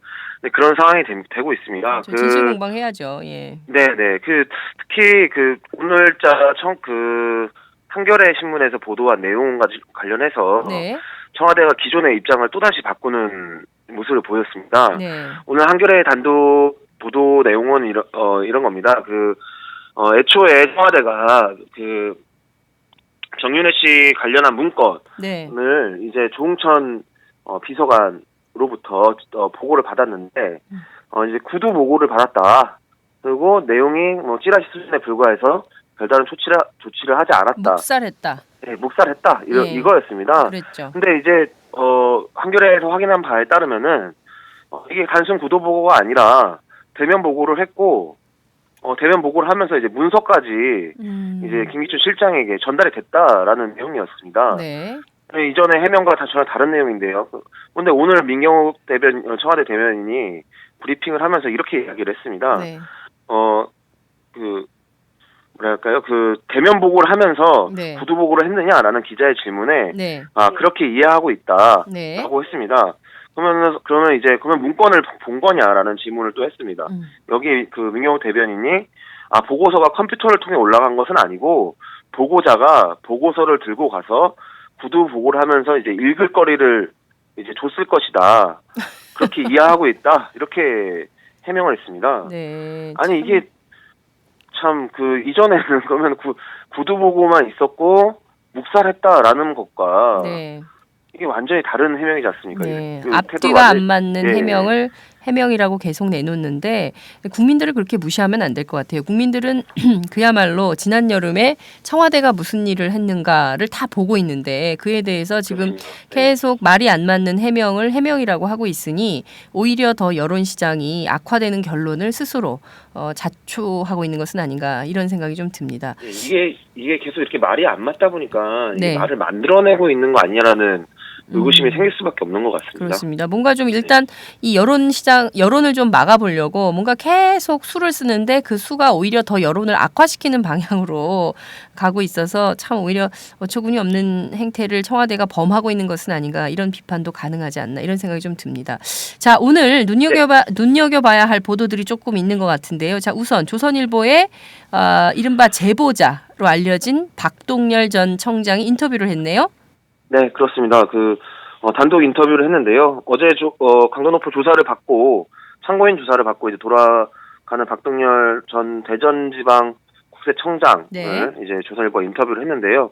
Speaker 8: 그런 상황이 되고 있습니다.
Speaker 3: 진실 공방해야죠. 예.
Speaker 8: 네네. 특히 오늘자 한겨레 신문에서 보도한 내용과 관련해서 청와대가 기존의 입장을 또다시 바꾸는 모습을 보였습니다.
Speaker 3: 네.
Speaker 8: 오늘 한겨레 단독 보도 내용은 이런 겁니다. 애초에 청와대가 정윤회 씨 관련한 문건을 이제 조응천 비서관으로부터 보고를 받았는데 이제 구두 보고를 받았다. 그리고 내용이 찌라시 수준에 불과해서 별다른 조치를 하지 않았다.
Speaker 3: 묵살했다.
Speaker 8: 네, 묵살했다. 이거였습니다.
Speaker 3: 그랬죠.
Speaker 8: 근데 이제 한겨레에서 확인한 바에 따르면은 이게 단순 구두 보고가 아니라 대면 보고를 했고 대면 보고를 하면서 이제 문서까지 이제 김기춘 실장에게 전달이 됐다라는 내용이었습니다.
Speaker 3: 네.
Speaker 8: 이전에 해명과 전혀 다른 내용인데요. 그런데 오늘 민경욱 청와대 대변인이 브리핑을 하면서 이렇게 이야기를 했습니다.
Speaker 3: 네.
Speaker 8: 뭐랄까요? 대면 보고를 하면서 구두 보고를 했느냐라는 기자의 질문에 그렇게 이해하고 있다라고 했습니다. 그러면 문건을 본 거냐라는 질문을 또 했습니다. 여기 민경욱 대변인이 보고서가 컴퓨터를 통해 올라간 것은 아니고 보고자가 보고서를 들고 가서 구두 보고를 하면서 이제 읽을 거리를 이제 줬을 것이다. 그렇게 이해하고 있다. 이렇게 해명을 했습니다.
Speaker 3: 네.
Speaker 8: 아니 이게 참 이전에는 그러면 구두 보고만 있었고 묵살했다라는 것과 이게 완전히 다른 해명이지 않습니까?
Speaker 3: 네. 앞뒤가 안 맞는 해명이라고 계속 내놓는데 국민들을 그렇게 무시하면 안 될 것 같아요. 국민들은 그야말로 지난 여름에 청와대가 무슨 일을 했는가를 다 보고 있는데 그에 대해서 지금 계속 말이 안 맞는 해명을 해명이라고 하고 있으니 오히려 더 여론시장이 악화되는 결론을 스스로 자초하고 있는 것은 아닌가 이런 생각이 좀 듭니다.
Speaker 8: 이게 계속 이렇게 말이 안 맞다 보니까 이 말을 만들어내고 있는 거 아니냐라는 의구심이 생길 수밖에 없는 것 같습니다.
Speaker 3: 그렇습니다. 뭔가 좀 일단 이 여론을 좀 막아보려고 뭔가 계속 수를 쓰는데 그 수가 오히려 더 여론을 악화시키는 방향으로 가고 있어서 참 오히려 어처구니 없는 행태를 청와대가 범하고 있는 것은 아닌가 이런 비판도 가능하지 않나 이런 생각이 좀 듭니다. 자, 오늘 눈여겨봐야 할 보도들이 조금 있는 것 같은데요. 자, 우선 조선일보의 이른바 제보자로 알려진 박동열 전 청장이 인터뷰를 했네요.
Speaker 8: 네, 그렇습니다. 단독 인터뷰를 했는데요. 어제 강도 높은 조사를 받고 참고인 조사를 받고 이제 돌아가는 박동열 전 대전지방 국세청장을 이제 조선일보가 인터뷰를 했는데요.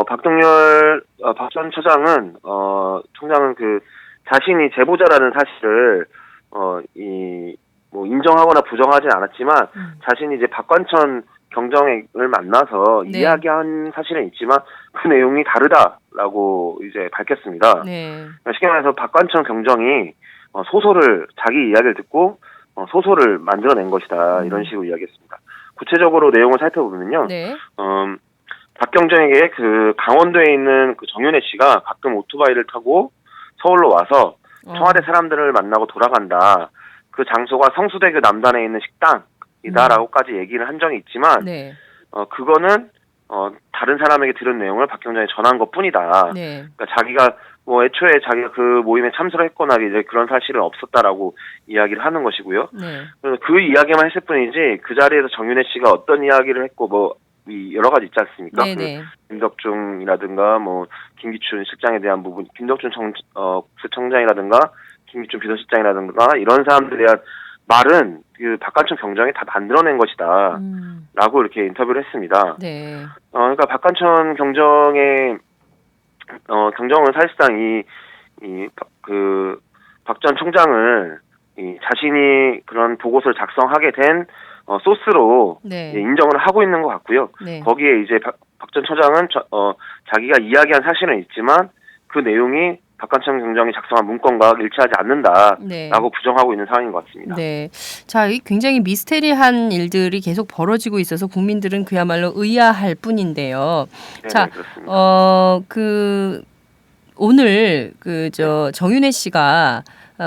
Speaker 8: 박동열 박 전 청장은 자신이 제보자라는 사실을 인정하거나 부정하진 않았지만 자신이 이제 박관천 경정을 만나서 이야기한 사실은 있지만 그 내용이 다르다라고 이제 밝혔습니다. 쉽게 말해서 박관천 경정이 자기 이야기를 듣고 소설을 만들어낸 것이다 이런 식으로 이야기했습니다. 구체적으로 내용을 살펴보면요. 박 경정에게 강원도에 있는 정윤회 씨가 가끔 오토바이를 타고 서울로 와서 청와대 사람들을 만나고 돌아간다. 그 장소가 성수대교 남단에 있는 식당이다라고까지 얘기를 한 적이 있지만 그거는 다른 사람에게 들은 내용을 박 경정이 전한 것뿐이다. 그러니까 자기가 애초에 자기가 그 모임에 참석을 했거나 이제 그런 사실은 없었다라고 이야기를 하는 것이고요. 그 이야기만 했을 뿐이지 그 자리에서 정윤회 씨가 어떤 이야기를 했고 여러 가지 있지 않습니까? 김덕중이라든가 김기춘 실장에 대한 부분, 김덕준 국세청장이라든가 김기춘 비서실장이라든가 이런 사람들에 대한 말은 박관천 경정이 다 만들어낸 것이다. 라고 이렇게 인터뷰를 했습니다. 그러니까 박관천 경정은 사실상 박 전 총장을 자신이 그런 보고서를 작성하게 된 소스로 인정을 하고 있는 것 같고요. 거기에 이제 박 전 처장은 자기가 이야기한 사실은 있지만 그 내용이 박관천 경정이 작성한 문건과 일치하지 않는다라고
Speaker 3: 네.
Speaker 8: 부정하고 있는 상황인 것 같습니다.
Speaker 3: 네. 자, 이 굉장히 미스테리한 일들이 계속 벌어지고 있어서 국민들은 그야말로 의아할 뿐인데요.
Speaker 8: 네,
Speaker 3: 자,
Speaker 8: 그렇습니다.
Speaker 3: 오늘 정윤혜 씨가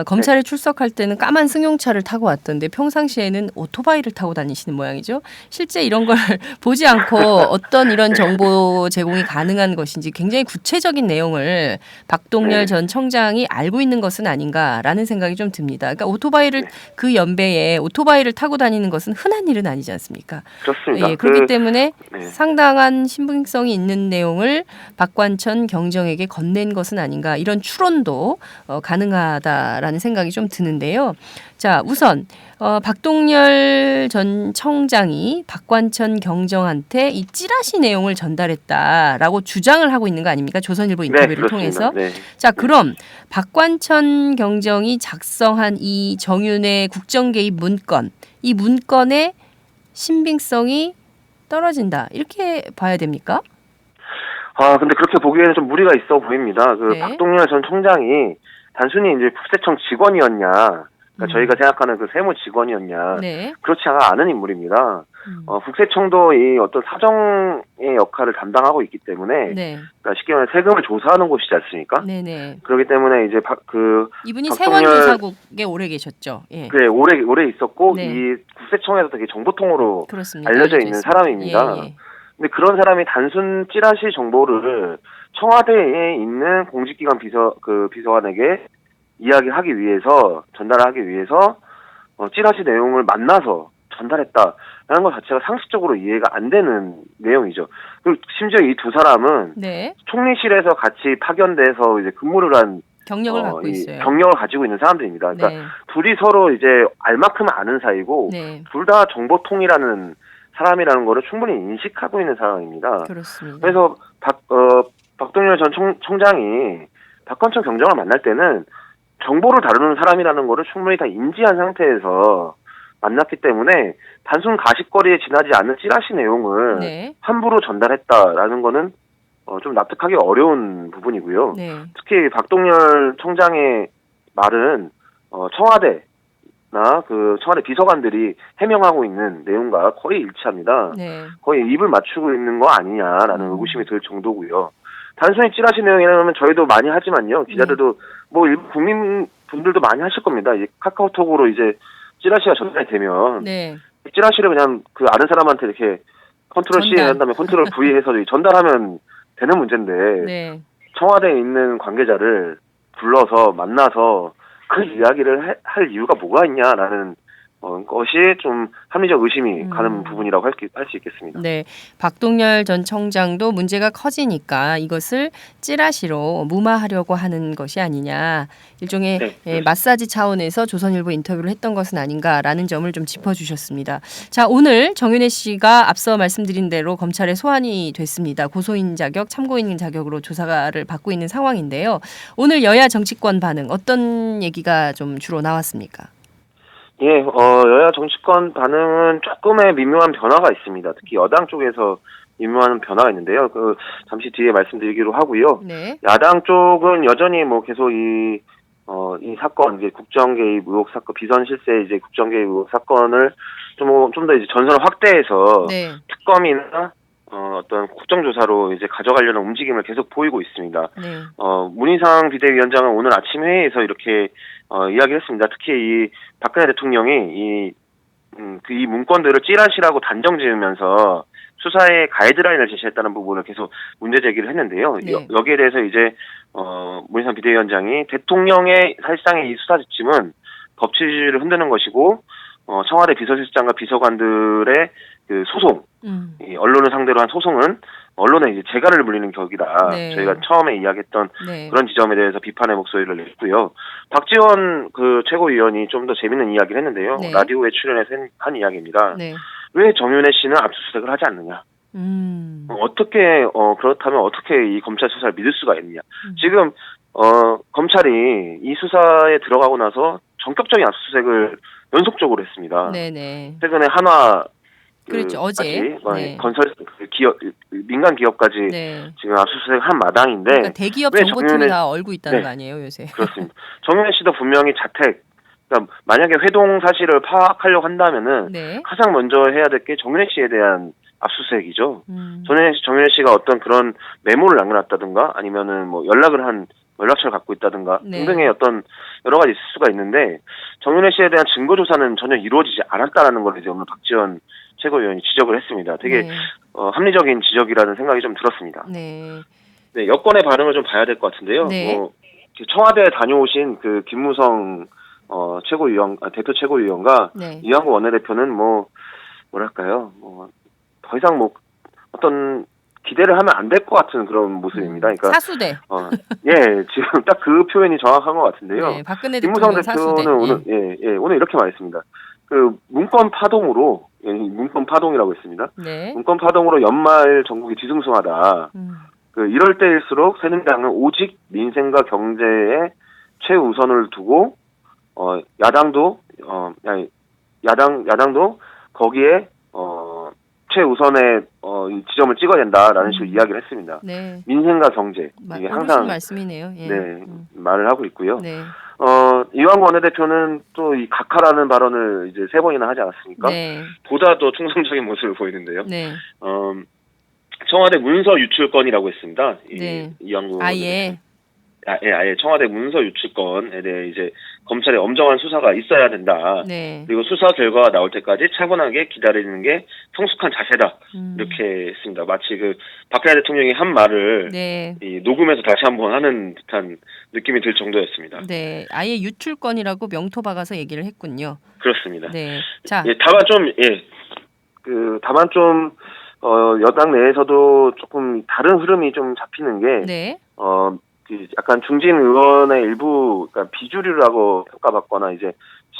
Speaker 3: 검찰에 출석할 때는 까만 승용차를 타고 왔던데 평상시에는 오토바이를 타고 다니시는 모양이죠. 실제 이런 걸 보지 않고 어떤 이런 정보 제공이 가능한 것인지 굉장히 구체적인 내용을 박동열 전 청장이 알고 있는 것은 아닌가라는 생각이 좀 듭니다. 그러니까 오토바이를 그 연배에 오토바이를 타고 다니는 것은 흔한 일은 아니지 않습니까?
Speaker 8: 그렇습니다.
Speaker 3: 예, 그렇기 때문에
Speaker 8: 네.
Speaker 3: 상당한 신빙성이 있는 내용을 박관천 경정에게 건넨 것은 아닌가 이런 추론도 가능하다라는 생각이 좀 드는데요. 자, 우선 박동열 전 청장이 박관천 경정한테 이 찌라시 내용을 전달했다라고 주장을 하고 있는 거 아닙니까? 조선일보 인터뷰를
Speaker 8: 그렇습니다.
Speaker 3: 통해서.
Speaker 8: 네.
Speaker 3: 자, 그럼 박관천 경정이 작성한 이 정윤회 국정개입 문건, 이 문건의 신빙성이 떨어진다. 이렇게 봐야 됩니까?
Speaker 8: 근데 그렇게 보기에는 좀 무리가 있어 보입니다.
Speaker 3: 네.
Speaker 8: 박동열 전 총장이 단순히 이제 국세청 직원이었냐, 그러니까 저희가 생각하는 그 세무 직원이었냐,
Speaker 3: 네.
Speaker 8: 그렇지 않은 인물입니다. 국세청도 이 어떤 사정의 역할을 담당하고 있기 때문에,
Speaker 3: 네.
Speaker 8: 그러니까 쉽게 말해 세금을 조사하는 곳이지 않습니까?
Speaker 3: 네네.
Speaker 8: 그렇기 때문에 이제
Speaker 3: 이분이
Speaker 8: 박동열-
Speaker 3: 세원조사국에 오래 계셨죠. 예.
Speaker 8: 그래 오래 있었고
Speaker 3: 네.
Speaker 8: 이 국세청에서 되게 정보통으로
Speaker 3: 그렇습니다.
Speaker 8: 알려져 있는
Speaker 3: 있습니다.
Speaker 8: 사람입니다.
Speaker 3: 예, 예.
Speaker 8: 근데 그런 사람이 단순 찌라시 정보를 청와대에 있는 공직기관 비서관에게 이야기하기 위해서 전달하기 위해서 찌라시 내용을 만나서 전달했다라는 것 자체가 상식적으로 이해가 안 되는 내용이죠. 그리고 심지어 이 두 사람은
Speaker 3: 네.
Speaker 8: 총리실에서 같이 파견돼서 이제 근무를 한
Speaker 3: 경력을 갖고
Speaker 8: 이
Speaker 3: 있어요.
Speaker 8: 경력을 가지고 있는 사람들입니다. 그러니까
Speaker 3: 네.
Speaker 8: 둘이 서로 이제 알만큼 아는 사이고
Speaker 3: 네.
Speaker 8: 둘 다 정보통이라는 사람이라는 거를 충분히 인식하고 있는 상황입니다.
Speaker 3: 그렇습니다.
Speaker 8: 그래서 박동열 전 청장이 박관천 경정을 만날 때는 정보를 다루는 사람이라는 거를 충분히 다 인지한 상태에서 만났기 때문에 단순 가십거리에 지나지 않는 찌라시 내용을
Speaker 3: 네.
Speaker 8: 함부로 전달했다라는 거는 좀 납득하기 어려운 부분이고요.
Speaker 3: 네.
Speaker 8: 특히 박동열 청장의 말은 청와대나 그 청와대 비서관들이 해명하고 있는 내용과 거의 일치합니다.
Speaker 3: 네.
Speaker 8: 거의 입을 맞추고 있는 거 아니냐라는 의구심이 들 정도고요. 단순히 찌라시 내용이라면 저희도 많이 하지만요. 기자들도 뭐 일부 국민분들도 많이 하실 겁니다. 이제 카카오톡으로 이제 찌라시가 전달이 되면
Speaker 3: 네.
Speaker 8: 찌라시를 그냥 그 아는 사람한테 이렇게 컨트롤 C 한 다음에 컨트롤 V 해서 전달하면 되는 문제인데
Speaker 3: 네.
Speaker 8: 청와대에 있는 관계자를 불러서 만나서 그 이야기를 할 이유가 뭐가 있냐라는 것이 좀 합리적 의심이 가는 부분이라고 할 수 있겠습니다.
Speaker 3: 네. 박동열 전 청장도 문제가 커지니까 이것을 찌라시로 무마하려고 하는 것이 아니냐. 일종의
Speaker 8: 네,
Speaker 3: 마사지 차원에서 조선일보 인터뷰를 했던 것은 아닌가라는 점을 좀 짚어주셨습니다. 자, 오늘 정윤회 씨가 앞서 말씀드린 대로 검찰에 소환이 됐습니다. 고소인 자격, 참고인 자격으로 조사를 받고 있는 상황인데요. 오늘 여야 정치권 반응 어떤 얘기가 좀 주로 나왔습니까?
Speaker 8: 예, 여야 정치권 반응은 조금의 미묘한 변화가 있습니다. 특히 여당 쪽에서 미묘한 변화가 있는데요. 잠시 뒤에 말씀드리기로 하고요.
Speaker 3: 네.
Speaker 8: 야당 쪽은 여전히 뭐 계속 이 사건, 이제 국정개입 의혹 사건, 비선 실세 이제 국정개입 의혹 사건을 좀 더 이제 전선을 확대해서
Speaker 3: 네.
Speaker 8: 특검이나 어떤 국정조사로 이제 가져가려는 움직임을 계속 보이고 있습니다.
Speaker 3: 네.
Speaker 8: 문희상 비대위원장은 오늘 아침 회의에서 이렇게 이야기를 했습니다. 특히 이 박근혜 대통령이 이 문건들을 찌라시라고 단정 지으면서 수사에 가이드라인을 제시했다는 부분을 계속 문제 제기를 했는데요.
Speaker 3: 네.
Speaker 8: 여기에 대해서 이제 문희상 비대위원장이 대통령의 사실상의 이 수사 지침은 법치주의를 흔드는 것이고 청와대 비서실장과 비서관들의 그 소송, 이 언론을 상대로 한 소송은 언론에 이제 재갈을 물리는 격이다.
Speaker 3: 네.
Speaker 8: 저희가 처음에 이야기했던
Speaker 3: 네.
Speaker 8: 그런 지점에 대해서 비판의 목소리를 냈고요. 박지원 그 최고위원이 좀 더 재밌는 이야기를 했는데요.
Speaker 3: 네.
Speaker 8: 라디오에 출연해서 한 이야기입니다.
Speaker 3: 네.
Speaker 8: 왜 정윤회 씨는 압수수색을 하지 않느냐? 어떻게 그렇다면 어떻게 이 검찰 수사를 믿을 수가 있느냐? 지금 검찰이 이 수사에 들어가고 나서 전격적인 압수수색을 연속적으로 했습니다.
Speaker 3: 네네.
Speaker 8: 최근에 한화
Speaker 3: 그렇죠. 어제. 네.
Speaker 8: 건설 기업 민간 기업까지
Speaker 3: 네.
Speaker 8: 지금 압수수색 한 마당인데
Speaker 3: 그러니까 대기업
Speaker 8: 왜
Speaker 3: 정보팀이 다 얼고 있다는
Speaker 8: 네.
Speaker 3: 거 아니에요, 요새?
Speaker 8: 그렇습니다. 정윤회 씨도 분명히 자택, 그러니까 만약에 회동 사실을 파악하려고 한다면은
Speaker 3: 네.
Speaker 8: 가장 먼저 해야 될 게 정윤회 씨에 대한 압수수색이죠.
Speaker 3: 음.
Speaker 8: 정윤회 씨가 어떤 그런 메모를 남겨놨다든가 아니면은 뭐 연락처를 갖고 있다든가
Speaker 3: 네.
Speaker 8: 등등의 어떤 여러 가지 있을 수가 있는데 정윤회 씨에 대한 증거 조사는 전혀 이루어지지 않았다라는 걸 이제 오늘 박지원 최고위원이 지적을 했습니다. 되게
Speaker 3: 네.
Speaker 8: 합리적인 지적이라는 생각이 좀 들었습니다.
Speaker 3: 네.
Speaker 8: 네, 여권의 반응을 좀 봐야 될 것 같은데요.
Speaker 3: 네.
Speaker 8: 청와대에 다녀오신 그 김무성 대표 최고위원과
Speaker 3: 네.
Speaker 8: 이완구 원내대표는 뭐랄까요, 더 이상 어떤 기대를 하면 안 될 것 같은 그런 모습입니다. 그러니까
Speaker 3: 사수대.
Speaker 8: 예, 지금 딱 그 표현이 정확한 것 같은데요.
Speaker 3: 네, 박근혜
Speaker 8: 김무성
Speaker 3: 대통령 사수대.
Speaker 8: 대표는 오늘 이렇게 말했습니다. 그 문건 파동으로 문건 파동이라고 했습니다.
Speaker 3: 네.
Speaker 8: 문건 파동으로 연말 전국이 뒤숭숭하다. 이럴 때일수록 새누리당은 오직 민생과 경제에 최우선을 두고 야당도 거기에 최우선의 이 지점을 찍어야 된다라는 식으로 이야기를 했습니다.
Speaker 3: 네.
Speaker 8: 민생과 경제 이게 항상
Speaker 3: 말씀이네요. 예.
Speaker 8: 네 말을 하고 있고요.
Speaker 3: 네.
Speaker 8: 이완구 원내대표는 또 이 각하라는 발언을 이제 3번이나 하지 않았습니까?
Speaker 3: 네.
Speaker 8: 보다 더 충성적인 모습을 보이는데요.
Speaker 3: 네.
Speaker 8: 청와대 문서 유출건이라고 했습니다.
Speaker 3: 네.
Speaker 8: 이완구
Speaker 3: 아예
Speaker 8: 청와대 문서 유출건에 대해 이제 검찰의 엄정한 수사가 있어야 된다.
Speaker 3: 네.
Speaker 8: 그리고 수사 결과가 나올 때까지 차분하게 기다리는 게 성숙한 자세다. 이렇게 했습니다. 마치 그 박근혜 대통령이 한 말을
Speaker 3: 네.
Speaker 8: 녹음해서 다시 한번 하는 듯한 느낌이 들 정도였습니다.
Speaker 3: 네. 아예 유출건이라고 명토 박아서 얘기를 했군요.
Speaker 8: 그렇습니다.
Speaker 3: 네. 자.
Speaker 8: 다만 좀 여당 내에서도 조금 다른 흐름이 좀 잡히는 게
Speaker 3: 네.
Speaker 8: 약간 중진 의원의 일부, 그러니까 비주류라고 평가받거나 이제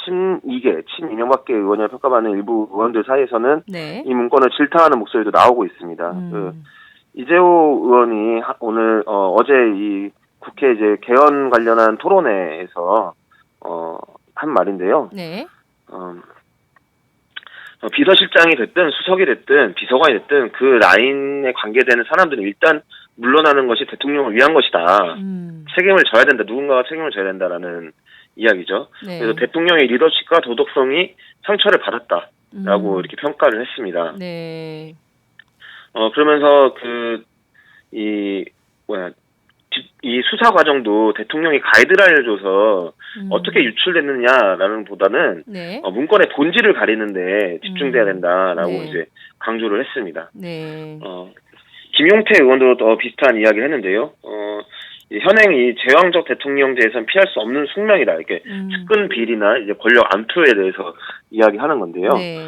Speaker 8: 친이명박계 의원이라 평가받는 일부 의원들 사이에서는
Speaker 3: 네.
Speaker 8: 이 문건을 질타하는 목소리도 나오고 있습니다. 이재호 의원이 오늘 어제 이 국회 이제 개헌 관련한 토론회에서 한 말인데요.
Speaker 3: 네.
Speaker 8: 비서실장이 됐든 수석이 됐든 비서관이 됐든 그 라인에 관계되는 사람들은 일단 물러나는 것이 대통령을 위한 것이다. 책임을 져야 된다. 누군가가 책임을 져야 된다라는 이야기죠.
Speaker 3: 네.
Speaker 8: 그래서 대통령의 리더십과 도덕성이 상처를 받았다라고 이렇게 평가를 했습니다.
Speaker 3: 네.
Speaker 8: 그러면서 이 수사 과정도 대통령이 가이드라인을 줘서 어떻게 유출됐느냐라는 보다는
Speaker 3: 네.
Speaker 8: 문건의 본질을 가리는데 집중돼야 된다라고
Speaker 3: 네.
Speaker 8: 이제 강조를 했습니다.
Speaker 3: 네.
Speaker 8: 김용태 의원도 비슷한 이야기를 했는데요. 현행 이 제왕적 대통령제에서는 피할 수 없는 숙명이다. 이렇게 측근 비리나 이제 권력 암투에 대해서 이야기하는 건데요.
Speaker 3: 네.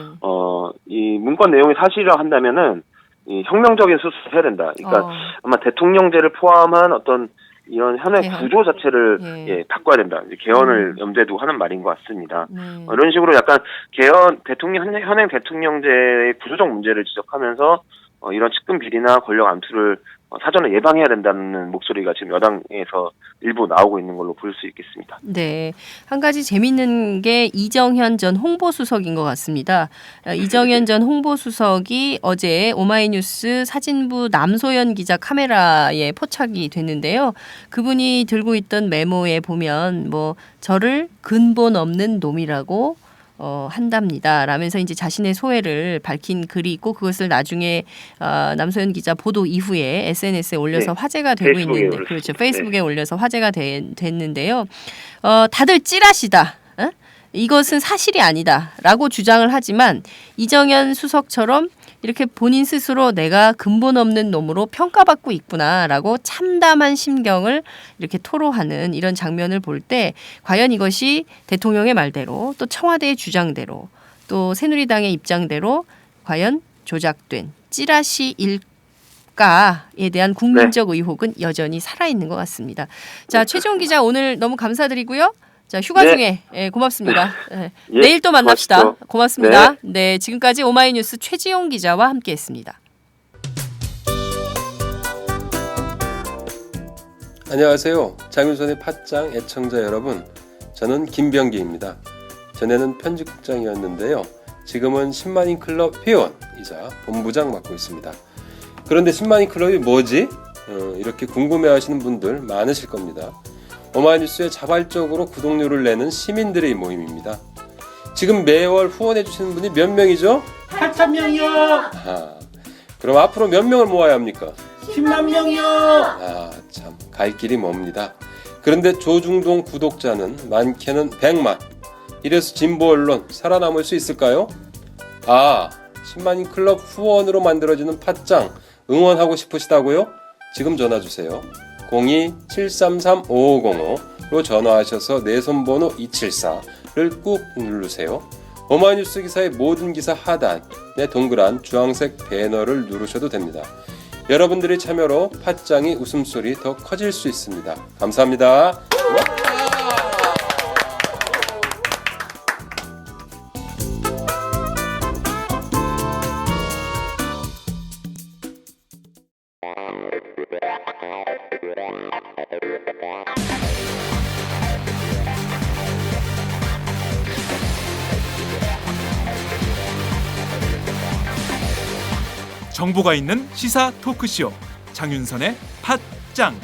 Speaker 8: 이 문건 내용이 사실이라고 한다면은 이 혁명적인 수술을 해야 된다. 그러니까 아마 대통령제를 포함한 어떤 이런 현행
Speaker 3: 개헌?
Speaker 8: 구조 자체를
Speaker 3: 예.
Speaker 8: 바꿔야 된다. 이제 개헌을 염두에 두고 하는 말인 것 같습니다.
Speaker 3: 네.
Speaker 8: 이런 식으로 약간 현행 대통령제의 구조적 문제를 지적하면서 이런 측근 비리나 권력 암투를 사전에 예방해야 된다는 목소리가 지금 여당에서 일부 나오고 있는 걸로 볼 수 있겠습니다.
Speaker 3: 네. 한 가지 재밌는 게 이정현 전 홍보수석인 것 같습니다. 이정현 전 홍보수석이 어제 오마이뉴스 사진부 남소연 기자 카메라에 포착이 됐는데요. 그분이 들고 있던 메모에 보면 저를 근본 없는 놈이라고 한답니다. 라면서 이제 자신의 소회를 밝힌 글이 있고 그것을 나중에 남소연 기자 보도 이후에 SNS에 올려서 화제가 되고 있는데 그렇죠. 페이스북에 올려서 화제가 됐는데요. 다들 찌라시다. 이것은 사실이 아니다라고 주장을 하지만 이정현 수석처럼 이렇게 본인 스스로 내가 근본 없는 놈으로 평가받고 있구나라고 참담한 심경을 이렇게 토로하는 이런 장면을 볼 때 과연 이것이 대통령의 말대로 또 청와대의 주장대로 또 새누리당의 입장대로 과연 조작된 찌라시일까에 대한 국민적 의혹은 여전히 살아있는 것 같습니다. 자, 최종 기자 오늘 너무 감사드리고요. 자, 휴가 중에 고맙습니다. 내일 또 만납시다.
Speaker 8: 고맙습니다.
Speaker 3: 고맙습니다. 네, 지금까지 오마이뉴스 최지용 기자와 함께했습니다.
Speaker 9: 안녕하세요. 장윤선의 팟짱 애청자 여러분. 저는 김병기입니다. 전에는 편집국장이었는데요. 지금은 10만인 클럽 회원이 기자, 본부장 맡고 있습니다. 그런데 10만인 클럽이 뭐지? 이렇게 궁금해하시는 분들 많으실 겁니다. 오마이뉴스에 자발적으로 구독료를 내는 시민들의 모임입니다. 지금 매월 후원해주시는 분이 몇 명이죠?
Speaker 4: 8,000명이요.
Speaker 9: 아, 그럼 앞으로 몇 명을 모아야 합니까?
Speaker 4: 10만 명이요.
Speaker 9: 아, 참, 갈 길이 멉니다. 그런데 조중동 구독자는 많게는 100만. 이래서 진보 언론 살아남을 수 있을까요? 아, 10만인 클럽 후원으로 만들어지는 팟짱 응원하고 싶으시다고요? 지금 전화 주세요. 02-733-5505로 전화하셔서 내 손번호 274를 꾹 누르세요. 오마이뉴스 기사의 모든 기사 하단에 동그란 주황색 배너를 누르셔도 됩니다. 여러분들의 참여로 팟짱이 웃음소리 더 커질 수 있습니다. 감사합니다.
Speaker 1: 정보가 있는 시사 토크쇼 장윤선의 팟짱.